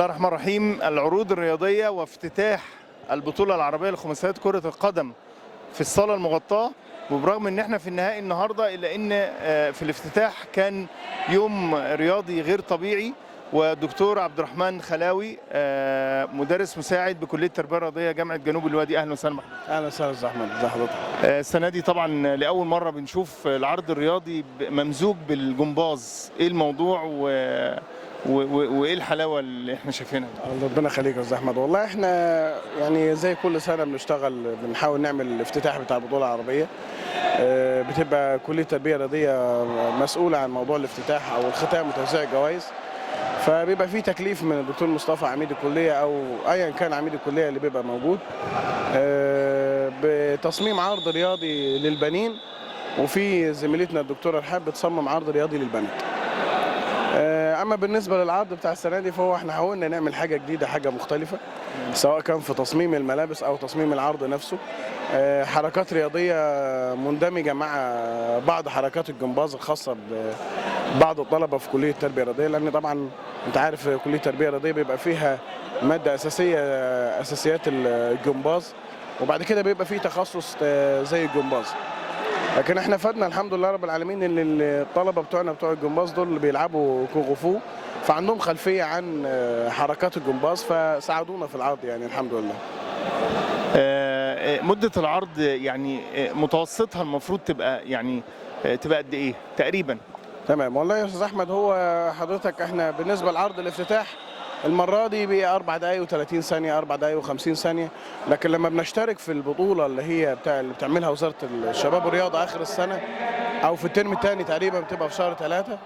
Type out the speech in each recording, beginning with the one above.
الله الرحمن الرحيم. العروض الرياضية وافتتاح البطولة العربية لخماسيات كرة القدم في الصالة المغطاة، وبرغم ان احنا في النهائي النهارده الا ان في الافتتاح كان يوم رياضي غير طبيعي. والدكتور عبد الرحمن خلاوي مدرس مساعد بكلية التربية الرياضية جامعة جنوب الوادي، اهلا وسهلا. اهلا وسهلا استاذ احمد، ازي حضرتك؟ السنة دي طبعا لأول مرة بنشوف العرض الرياضي ممزوج بالجمباز، ايه الموضوع وايه الحلاوه اللي احنا شايفينها؟ ربنا يخليك يا استاذ احمد. والله احنا يعني زي كل سنه بنشتغل، بنحاول نعمل الافتتاح بتاع البطوله العربيه. بتبقى كليه التربيه الرياضيه مسؤوله عن موضوع الافتتاح او الختام وتوزيع الجوائز، فبيبقى في تكليف من الدكتور مصطفى عميد الكليه او ايا كان عميد الكليه اللي بيبقى موجود بتصميم عرض رياضي للبنين، وفي زميلتنا الدكتوره رحاب بتصمم عرض رياضي للبنات. اما بالنسبه للعرض بتاع السنه دي فهو احنا حاولنا نعمل حاجه جديده، حاجه مختلفه، سواء كان في تصميم الملابس او تصميم العرض نفسه. حركات رياضيه مندمجه مع بعض حركات الجمباز الخاصه ببعض الطلبه في كليه التربيه الرياضيه، لان طبعا انت عارف كليه التربيه الرياضيه بيبقى فيها ماده اساسيه اساسيات الجمباز، وبعد كده بيبقى فيه تخصص زي الجمباز. لكن احنا فادنا الحمد لله رب العالمين ان الطلبه بتوعنا بتوع الجمباز دول اللي بيلعبوا كونغ فو، فعندهم خلفيه عن حركات الجمباز، فساعدونا في العرض يعني الحمد لله. مده العرض يعني متوسطها المفروض تبقى يعني تبقى قد ايه تقريبا؟ تمام. والله يا استاذ احمد، هو حضرتك احنا بالنسبه لعرض الافتتاح المره دي بقى 4 دقائق و30 ثانيه، 4 دقائق و50 ثانيه، لكن لما بنشترك في البطوله اللي هي اللي بتعملها وزاره الشباب والرياضه اخر السنه او في الترم الثاني تقريبا، بتبقى في شهر 3،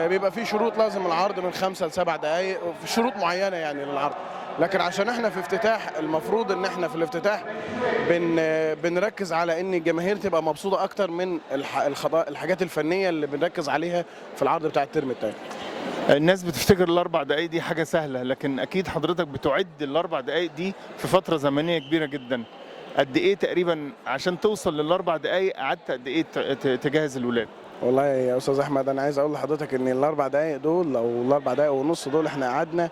بيبقى في شروط لازم العرض من 5 ل 7 دقائق، وفي شروط معينه يعني للعرض. لكن عشان احنا في افتتاح، المفروض ان احنا في الافتتاح بنركز على ان الجماهير تبقى مبسوطه اكتر من الحاجات الفنيه اللي بنركز عليها في العرض بتاع الترم الثاني. الناس بتفتكر ال4 دقائق دي حاجه سهله، لكن اكيد حضرتك بتعد ال4 دقائق دي في فتره زمنيه كبيره جدا. قد ايه تقريبا عشان توصل لل4 دقائق؟ قعدت قد ايه تجهز الولاد؟ والله يا استاذ احمد، انا عايز اقول لحضرتك ان ال4 دقائق دول او ال4 دقائق ونص دول احنا قعدنا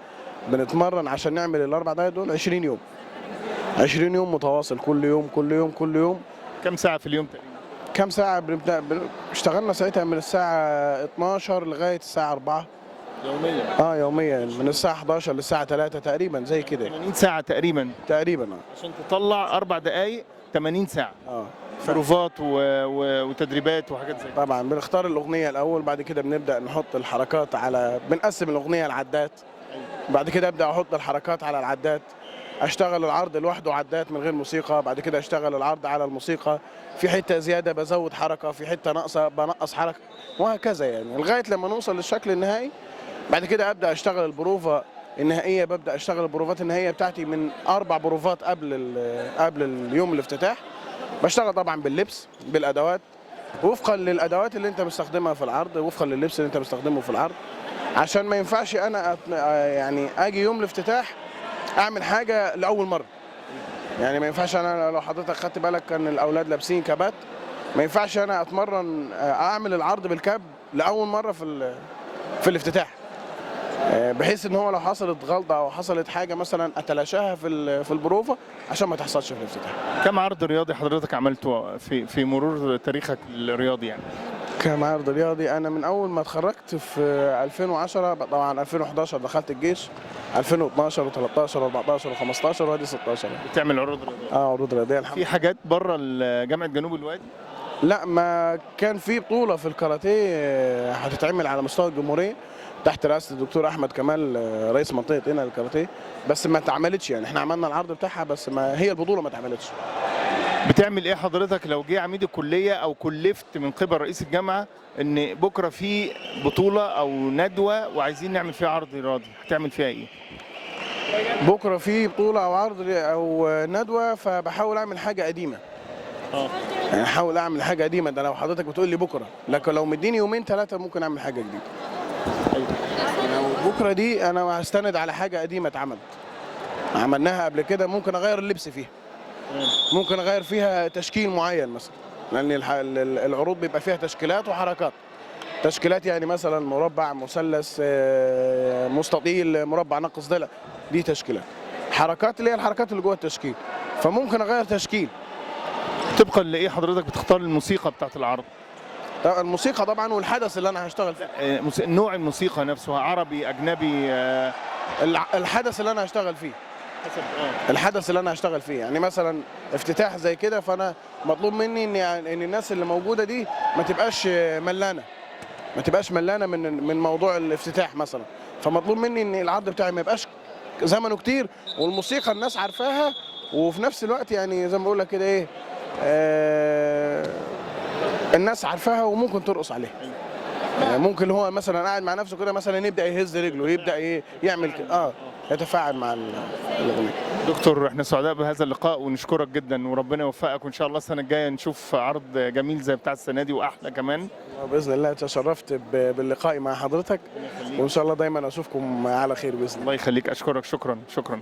بنتمرن عشان نعمل ال4 دقائق دول 20 يوم. 20 يوم متواصل، كل يوم كل يوم كل يوم. كم ساعه في اليوم تقريبا؟ كم ساعه؟ اشتغلنا ساعتها من الساعه 12 لغايه الساعه 4 يوميا. يوميا من الساعه 11 للساعه 3 تقريبا، زي كده. 80 ساعه تقريبا. عشان تطلع 4 دقائق 80 ساعه. بروفات وتدريبات وحاجات زي كده. طبعا بنختار الاغنيه الاول، بعد كده بنبدا نحط الحركات على، بنقسم الاغنيه لعدات، بعد كده ابدا احط الحركات على العدات، اشتغل العرض لوحده عدات من غير موسيقى، بعد كده اشتغل العرض على الموسيقى، في حته زياده بزود حركه، في حته ناقصه بنقص حركه، وهكذا يعني لغايه لما نوصل للشكل النهائي. بعد كده ابدا اشتغل البروفه النهائيه، ببدا اشتغل البروفات النهائيه بتاعتي من 4 بروفات قبل اليوم الافتتاح. بشتغل طبعا باللبس بالادوات، وفقا للادوات اللي انت مستخدمها في العرض، وفقا لللبس اللي انت مستخدمه في العرض، عشان ما ينفعش انا يعني اجي يوم الافتتاح اعمل حاجه لاول مره. يعني ما ينفعش انا، لو حضرتك خدت بالك كان الاولاد لابسين كابات، ما ينفعش انا اتمرن اعمل العرض بالكاب لاول مره في الافتتاح، بحيث ان هو لو حصلت غلطه او حصلت حاجه مثلا اتلاشاها في البروفه عشان ما تحصلش في الافتتاح. كم عرض رياضي حضرتك عملته في مرور تاريخك الرياضي يعني؟ كم عرض رياضي؟ انا من اول ما اتخرجت في 2010، طبعا 2011 دخلت الجيش، 2012 و13 و14 و15 وادي 16. بتعمل عروض رياضيه؟ عروض رياضيه الحمد لله. في حاجات بره جامعه جنوب الوادي؟ لا، ما كان في بطوله في الكاراتيه هتتعمل على مستوى الجمهوريه تحت رئاسه الدكتور احمد كمال رئيس منطقه هنا للكاراتيه، بس ما اتعملتش. يعني احنا عملنا العرض بتاعها بس ما هي البطوله ما اتعملتش. بتعمل ايه حضرتك لو جه عميد الكليه او كلفت من قبل رئيس الجامعه ان بكره في بطوله او ندوه وعايزين نعمل فيها عرض رياضي، هتعمل فيها ايه؟ بكره في بطوله او عرض او ندوه، فبحاول اعمل حاجه قديمه. يعني احاول اعمل حاجه قديمه، ده لو حضرتك بتقول لي بكره، لكن لو مديني يومين 3 ممكن اعمل حاجه جديده. بكره دي انا هستند على حاجه قديمه اتعملت، عملناها قبل كده، ممكن اغير اللبس فيها، ممكن اغير فيها تشكيل معين مثلا، لان العروض بيبقى فيها تشكيلات وحركات. تشكيلات يعني مثلا مربع، مثلث، مستطيل، مربع ناقص ضلع، دي تشكيلات. حركات اللي هي الحركات اللي جوه التشكيل، فممكن اغير تشكيل. طبقا لايه حضرتك بتختار الموسيقى بتاعت العرض؟ الموسيقى طبعا والحدث اللي انا هشتغل فيه. نوع الموسيقى نفسه عربي اجنبي؟ الحدث اللي انا هشتغل فيه. الحدث اللي انا هشتغل فيه، يعني مثلا افتتاح زي كده، فانا مطلوب مني ان الناس اللي موجوده دي ما تبقاش ملانه، ما تبقاش ملانه من موضوع الافتتاح مثلا. فمطلوب مني ان العرض بتاعي ما يبقاش زمنه كتير، والموسيقى الناس عارفاها، وفي نفس الوقت يعني زي ما بقول لك كده ايه، الناس عارفاها وممكن ترقص عليها. يعني ممكن هو مثلا قاعد مع نفسه كده مثلا يبدا يهز رجله، يبدا يعمل كده، يتفاعل مع الاغنيه. دكتور احنا سعداء بهذا اللقاء ونشكرك جدا، وربنا يوفقك، وان شاء الله السنه الجايه نشوف عرض جميل زي بتاع السنه دي واحلى كمان. باذن الله تشرفت باللقاء مع حضرتك، وان شاء الله دايما اشوفكم على خير باذن الله. الله يخليك، اشكرك، شكرا.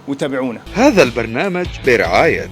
وتابعونا. هذا البرنامج برعاية